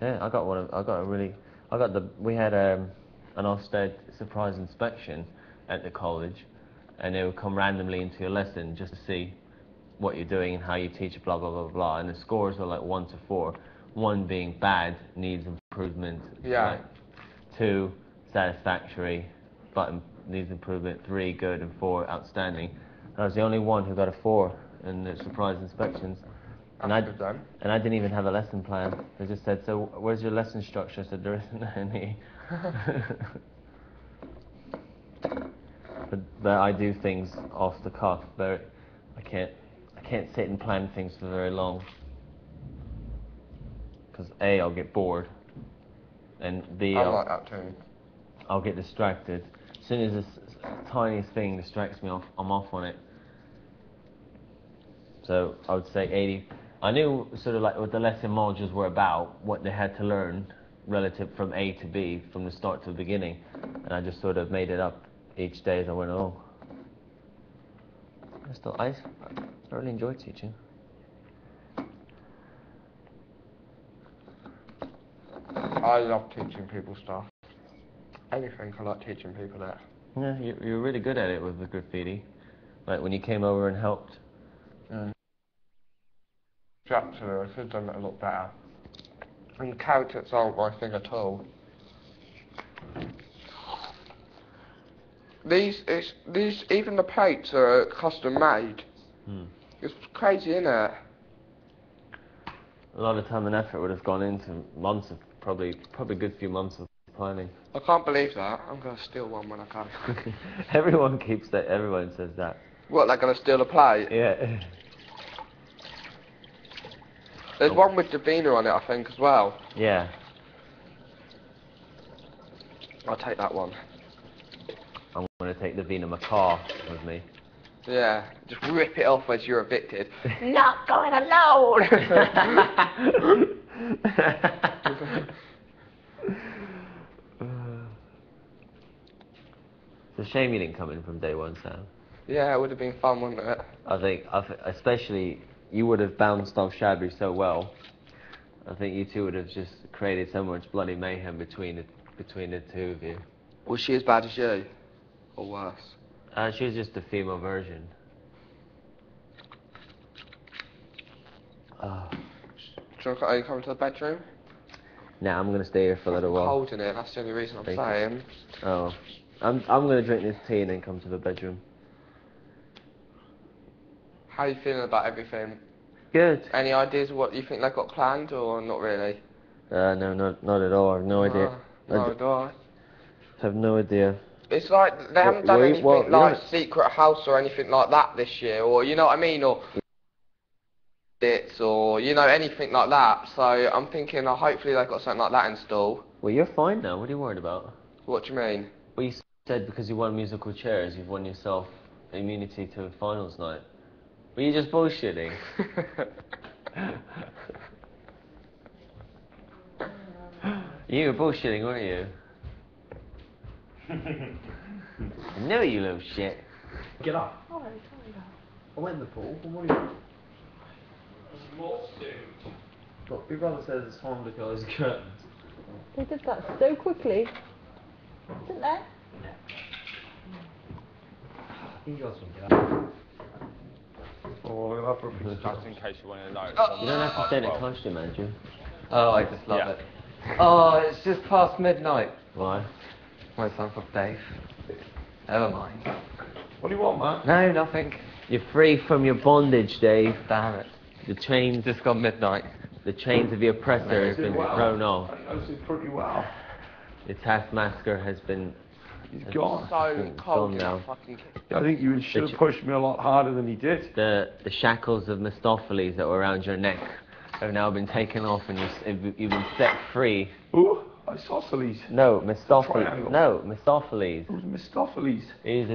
Yeah, I got one. We had an Ofsted surprise inspection at the college, and they would come randomly into your lesson just to see what you're doing and how you teach, blah blah blah blah. And the scores were like 1 to 4, 1 being bad, needs improvement. Yeah. Like 2, satisfactory, but needs improvement. 3, good, and 4, outstanding. And I was the only one who got a 4 in the surprise inspections. And That's good then. and I didn't even have a lesson plan. They just said, "So where's your lesson structure?" I said, "There isn't any." but I do things off the cuff. I can't sit and plan things for very long. Because A, I'll get bored, and B, I'm like that too. I'll get distracted. As soon as this tiniest thing distracts me, I'm off on it. So I would say 80. I knew sort of like what the lesson modules were about, what they had to learn relative from A to B, from the start to the beginning, and I just sort of made it up each day as I went along. I really enjoy teaching. I love teaching people stuff. Anything, I like teaching people that. Yeah, you're really good at it with the graffiti. Like when you came over and helped. Actually, I should have done it a lot better. And characters aren't my thing at all. These, even the plates are custom made. It's crazy, isn't it? A lot of time and effort would have gone into months of probably a good few months of planning. I can't believe that. I'm gonna steal one when I can. Everyone keeps that. Everyone says that. What? They're gonna steal a plate? Yeah. There's one with Davina on it, I think, as well. Yeah. I'll take that one. I'm going to take the Davina Macaw with me. Yeah, just rip it off as you're evicted. Not going alone! It's a shame you didn't come in from day one, Sam. Yeah, it would have been fun, wouldn't it? I think especially you would have bounced off Shabby so well. I think you two would have just created so much bloody mayhem between the two of you. Was she as bad as you? Or worse? She was just the female version. Are you coming to the bedroom? Nah, I'm gonna stay here for a little while. Cold in it, that's the only reason I'm saying. Oh. I'm gonna drink this tea and then come to the bedroom. How are you feeling about everything? Good. Any ideas of what you think they've got planned, or not really? No, not at all. I have no idea. No, do I? Have no idea. It's like they haven't done anything like Secret House or anything like that this year, or you know what I mean, or bits, or you know, anything like that. So I'm thinking, hopefully they've got something like that in store. Well, you're fine now. What are you worried about? What do you mean? Well, you said because you won musical chairs, you've won yourself immunity to a finals night. Were you just bullshitting? You were bullshitting, weren't you? I knew it, you little shit. Get up. I went in the pool. What are you doing? Look, your brother says it's time to close the curtains. They did that so quickly, didn't they? You guys can get up. Oh, Just in case you want to know. You don't have to stay in a costume, Andrew. Oh, I just love it. Oh, it's just past midnight. Why? My son for Dave. Never mind. What do you want, man? No, nothing. You're free from your bondage, Dave. Damn it. The chains, Just gone midnight. the chains of the oppressor has been thrown off. I know pretty well. The taskmaster has been. He's gone. So cold gone now. fucking kick. I think you should have pushed me a lot harder than he did. The shackles of Mephistopheles that were around your neck have now been taken off, and you've been set free. Ooh, Isosceles. No, Mephistopheles. Triangle. No, Mephistopheles. Who's Mephistopheles? He's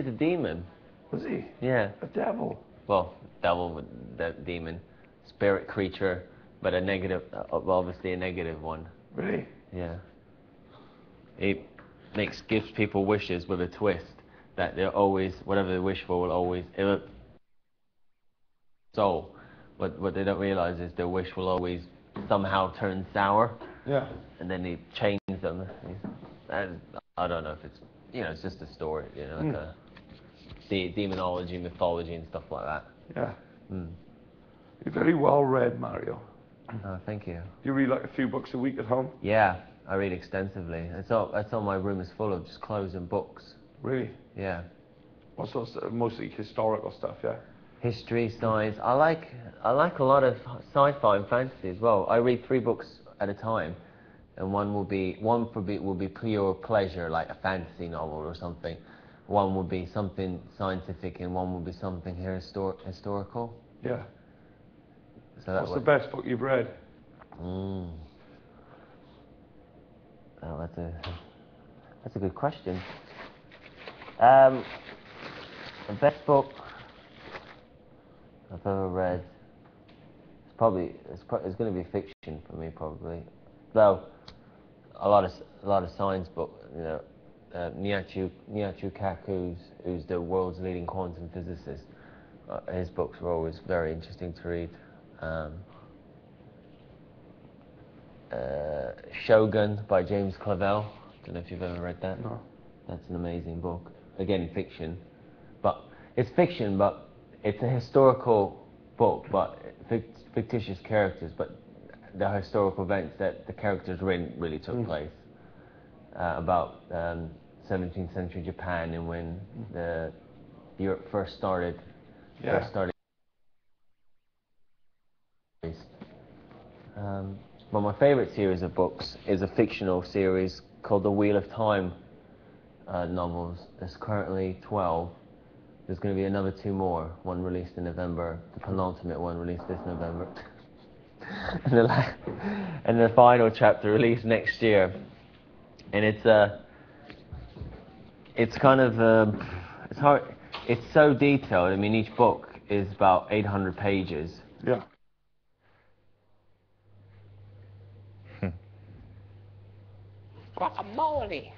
a demon. Was he? Yeah. A devil. Well, devil, demon, spirit creature, but a negative, obviously a negative one. Really? Yeah. He gives people wishes with a twist that they're always, whatever they wish for will always, soul. But what they don't realize is their wish will always somehow turn sour. Yeah. And then he changed them. And I don't know if it's, you know, it's just a story, you know, like a demonology, mythology, and stuff like that. Yeah. You're very well read, Mario. Thank you. You read like a few books a week at home? Yeah, I read extensively. That's all my room is full of, just clothes and books. Really? Yeah. What sorts of, mostly historical stuff, yeah? History, science. I like a lot of sci-fi and fantasy as well. I read 3 books at a time, and one will be pure pleasure, like a fantasy novel or something. One will be something scientific, and one will be something historical. Yeah. So what's the best book you've read? Oh, that's a good question. The best book I've ever read, it's going to be fiction for me, probably. Though a lot of science book, you know, Michio Kaku, who's the world's leading quantum physicist. His books were always very interesting to read. Shogun by James Clavell. Don't know if you've ever read that. No. That's an amazing book. Again, fiction, but it's a historical book, but fictitious characters, but the historical events that the characters really took place. About 17th century Japan, and when Europe first started. But my favourite series of books is a fictional series called the Wheel of Time novels. There's currently 12. There's going to be another 2 more, one released in November, the penultimate one released this November, and the final chapter released next year. And it's kind of, it's hard, it's so detailed. I mean, each book is about 800 pages. Yeah. Guacamole.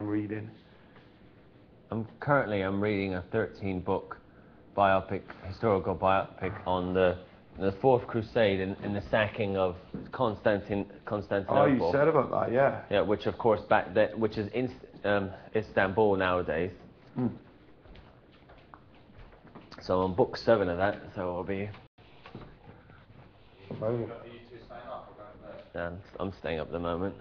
Reading. I'm reading a 13-book historical biopic on the Fourth Crusade and the sacking of Constantinople. Oh, you said about that, yeah. Yeah, which of course which is in Istanbul nowadays. So I'm on book 7 of that, so I'll be. Are you two staying up or going to bed? Yeah, I'm staying up at the moment.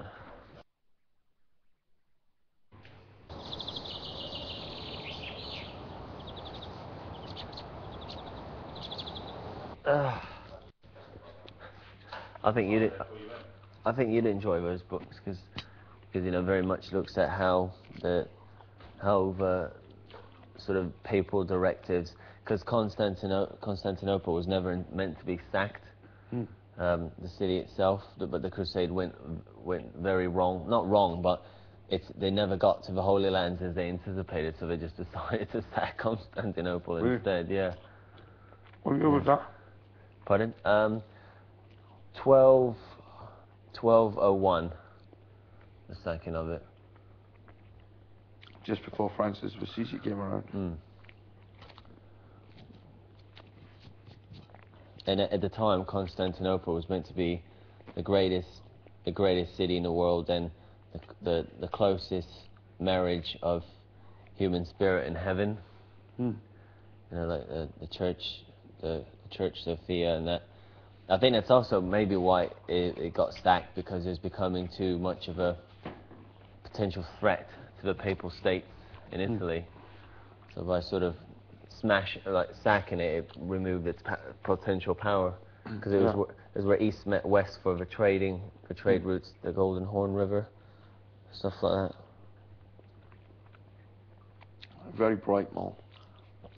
I think you'd enjoy those books because you know very much looks at how the sort of papal directives, because Constantinople was never meant to be sacked. The city itself, but the crusade went very wrong. Not wrong, but they never got to the Holy Lands as they anticipated, so they just decided to sack Constantinople instead. Yeah. What year was that? Pardon? 1201. The sacking of it. Just before Francis of Assisi came around. And at the time, Constantinople was meant to be the greatest city in the world, and the closest marriage of human spirit and heaven. You know, like the church Sophia, and that. I think that's also maybe why it got sacked, because it was becoming too much of a potential threat to the papal states in Italy. So by sort of sacking it, it removed its potential power, because it was where East met West for the trade routes, the Golden Horn River, stuff like that. Very bright mall.